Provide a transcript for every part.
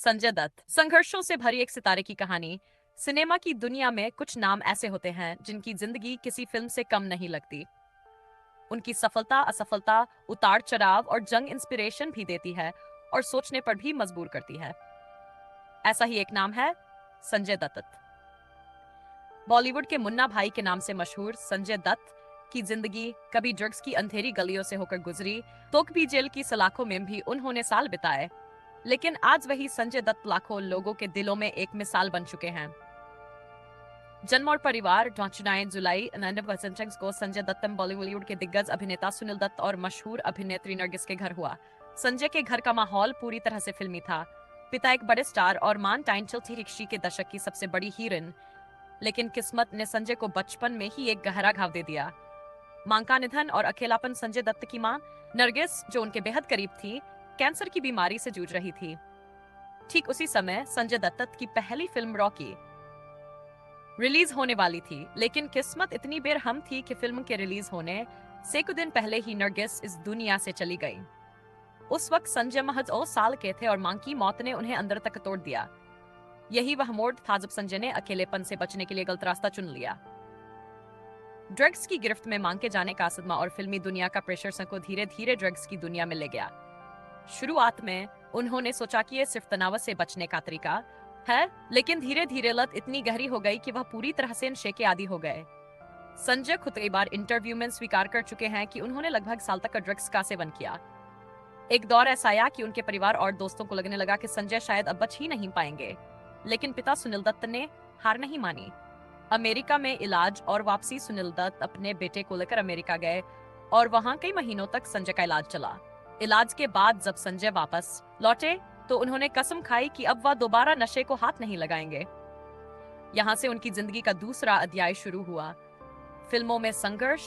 संजय दत्त संघर्षों से भरी एक सितारे की कहानी। सिनेमा की दुनिया में कुछ नाम ऐसे होते हैं जिनकी जिंदगी किसी फिल्म से कम नहीं लगती। उनकी सफलता, असफलता, उतार चढ़ाव और जंग इंस्पिरेशन भी देती है और सोचने पर भी मजबूर करती है। ऐसा ही एक नाम है संजय दत्त। बॉलीवुड के मुन्ना भाई के नाम से मशहूर संजय दत्त की जिंदगी कभी ड्रग्स की अंधेरी गलियों से होकर गुजरी, तो कभी जेल की सलाखों में भी उन्होंने साल बिताए। लेकिन आज वही संजय दत्त लाखों लोगों के दिलों में एक मिसाल बन चुके हैं। जन्म और परिवार 29 जुलाई 1996 को संजय दत्त बॉलीवुड के दिग्गज अभिनेता सुनील दत्त और मशहूर अभिनेत्री नरगिस के घर हुआ। संजय के घर का माहौल पूरी तरह से फिल्मी था। पिता एक बड़े स्टार और मां टाइंचल थी रिक्शी के दशक की सबसे बड़ी हीरोइन। लेकिन किस्मत ने संजय को बचपन में ही एक गहरा घाव दे दिया। मां का निधन और अकेलापन। संजय दत्त की मां नरगिस, जो उनके बेहद करीब थी, कैंसर की बीमारी से जूझ रही थी। ठीक उसी समय संजय दत्त की पहली फिल्म रॉकी रिलीज होने वाली थी, लेकिन किस्मत इतनी बेरहम थी कि फिल्म के रिलीज होने से कुछ दिन पहले ही नरगिस इस दुनिया से चली गई। उस वक्त संजय महज 9 साल के थे और मां की मौत ने उन्हें अंदर तक तोड़ दिया। यही वह मोड़ था जब संजय ने अकेलेपन से बचने के लिए गलत रास्ता चुन लिया। ड्रग्स की गिरफ्त में मांग के जाने का सदमा और फिल्मी दुनिया का प्रेशर सबको धीरे धीरे ड्रग्स की दुनिया में ले गया। शुरुआत में उन्होंने सोचा कि ये सिर्फ तनाव से बचने का तरीका है, लेकिन धीरे धीरे लत इतनी गहरी हो गई कि वह पूरी तरह से नशे के आदी हो गए। संजय खुद कई बार इंटरव्यू में स्वीकार कर चुके हैं कि उन्होंने लगभग साल तक ड्रग्स का सेवन किया। एक दौर ऐसा आया कि उनके परिवार और दोस्तों को लगने लगा कि संजय शायद अब बच ही नहीं पाएंगे, लेकिन पिता सुनील दत्त ने हार नहीं मानी। अमेरिका में इलाज और वापसी। सुनील दत्त अपने बेटे को लेकर अमेरिका गए और वहां कई महीनों तक संजय का इलाज चला। इलाज के बाद जब संजय वापस लौटे तो उन्होंने कसम खाई कि अब वह दोबारा नशे को हाथ नहीं लगाएंगे। यहाँ से उनकी जिंदगी का दूसरा अध्याय शुरू हुआ, फिल्मों में संघर्ष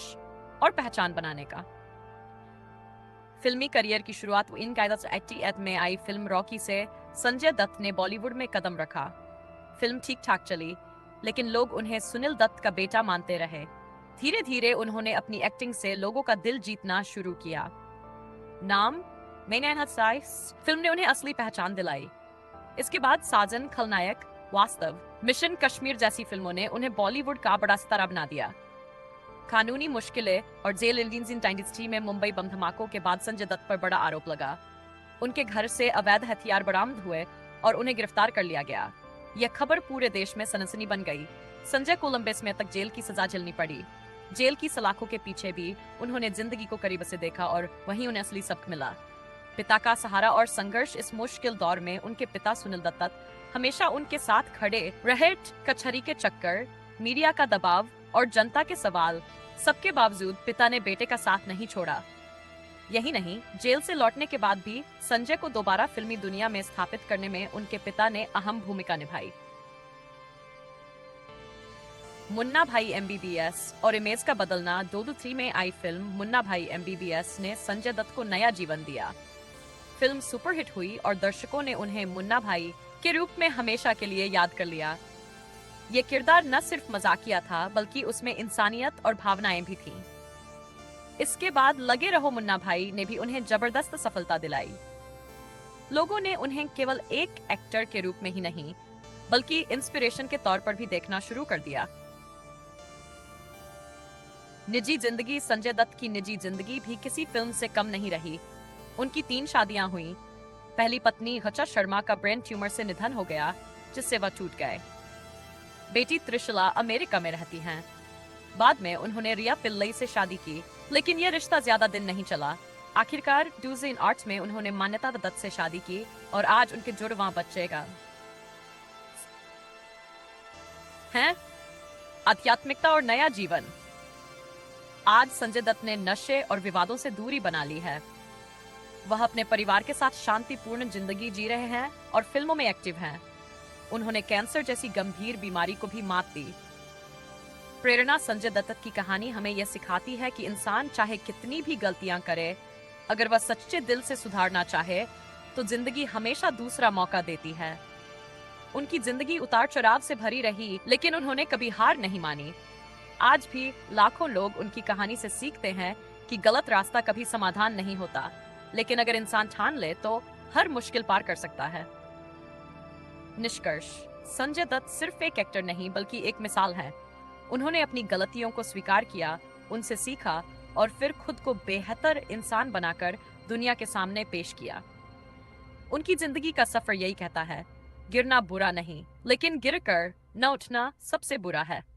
और पहचान बनाने का। फिल्मी करियर की शुरुआत इन 1988 में आई फिल्म रॉकी से संजय दत्त ने बॉलीवुड में कदम रखा। फिल्म ठीक ठाक चली, लेकिन लोग उन्हें सुनील दत्त का बेटा मानते रहे। धीरे धीरे उन्होंने अपनी एक्टिंग से लोगों का दिल जीतना शुरू किया। नाम मैंने फिल्म ने उन्हें असली पहचान दिलाई। इसके बाद साजन, खलनायक, वास्तव, मिशन कश्मीर जैसी फिल्मों ने उन्हें बॉलीवुड का बड़ा सितारा बना दिया। कानूनी मुश्किलें और जेल इंडस्ट्री में मुंबई बम धमाकों के बाद संजय दत्त पर बड़ा आरोप लगा। उनके घर से अवैध हथियार बरामद हुए और उन्हें गिरफ्तार कर लिया गया। यह खबर पूरे देश में सनसनी बन गई। संजय को लंबे समय तक जेल की सजा झेलनी पड़ी। जेल की सलाखों के पीछे भी उन्होंने जिंदगी को करीब से देखा और वहीं उन्हें असली सबक मिला। पिता का सहारा और संघर्ष। इस मुश्किल दौर में उनके पिता सुनील दत्त हमेशा उनके साथ खड़े रहे। कचहरी के चक्कर, मीडिया का दबाव और जनता के सवाल, सबके बावजूद पिता ने बेटे का साथ नहीं छोड़ा। यही नहीं, जेल से लौटने के बाद भी संजय को दोबारा फिल्मी दुनिया में स्थापित करने में उनके पिता ने अहम भूमिका निभाई। मुन्ना भाई एमबीबीएस और इमेज का बदलना 2003 में आई फिल्म मुन्ना भाई एमबीबीएस ने संजय दत्त को नया जीवन दिया। फिल्म सुपरहिट हुई और दर्शकों ने उन्हें मुन्ना भाई के रूप में हमेशा के लिए याद कर लिया। ये किरदार न सिर्फ मजाकिया था, बल्कि उसमें इंसानियत और भावनाएं भी थीं। इसके बाद लगे रहो मुन्ना भाई ने भी उन्हें जबरदस्त सफलता दिलाई। लोगों ने उन्हें केवल एक एक्टर के रूप में ही नहीं, बल्कि इंस्पिरेशन के तौर पर भी देखना शुरू कर दिया। निजी जिंदगी। संजय दत्त की निजी जिंदगी भी किसी फिल्म से कम नहीं रही। उनकी 3 शादियां हुई। पहली पत्नी ऋचा शर्मा का ब्रेन ट्यूमर से निधन हो गया, जिससे वह टूट गए। बेटी त्रिशला अमेरिका में रहती हैं। बाद में उन्होंने रिया पिल्लई से शादी की, लेकिन यह रिश्ता ज्यादा दिन नहीं चला। आखिरकार डूजे इन आर्ट्स में उन्होंने मान्यता दत्त से शादी की और आज उनके जुड़वां बच्चे का हैं आध्यात्मिकता और नया जीवन। आज संजय दत्त ने नशे और विवादों से दूरी बना ली है। वह अपने परिवार के साथ शांतिपूर्ण जिंदगी जी रहे हैं और फिल्मों में एक्टिव हैं। उन्होंने कैंसर जैसी गंभीर बीमारी को भी मात दी। प्रेरणा। संजय दत्त की कहानी हमें यह सिखाती है कि इंसान चाहे कितनी भी गलतियां करे, अगर वह सच्चे दिल से सुधारना चाहे तो जिंदगी हमेशा दूसरा मौका देती है। उनकी जिंदगी उतार चढ़ाव से भरी रही, लेकिन उन्होंने कभी हार नहीं मानी। आज भी लाखों लोग उनकी कहानी से सीखते हैं कि गलत रास्ता कभी समाधान नहीं होता, लेकिन अगर इंसान ठान ले तो हर मुश्किल पार कर सकता है। निष्कर्ष, संजय दत्त सिर्फ एक एक्टर नहीं बल्कि एक मिसाल है। उन्होंने अपनी गलतियों को स्वीकार किया, उनसे सीखा और फिर खुद को बेहतर इंसान बनाकर दुनिया के सामने पेश किया। उनकी जिंदगी का सफर यही कहता है, गिरना बुरा नहीं, लेकिन गिरकर न उठना सबसे बुरा है।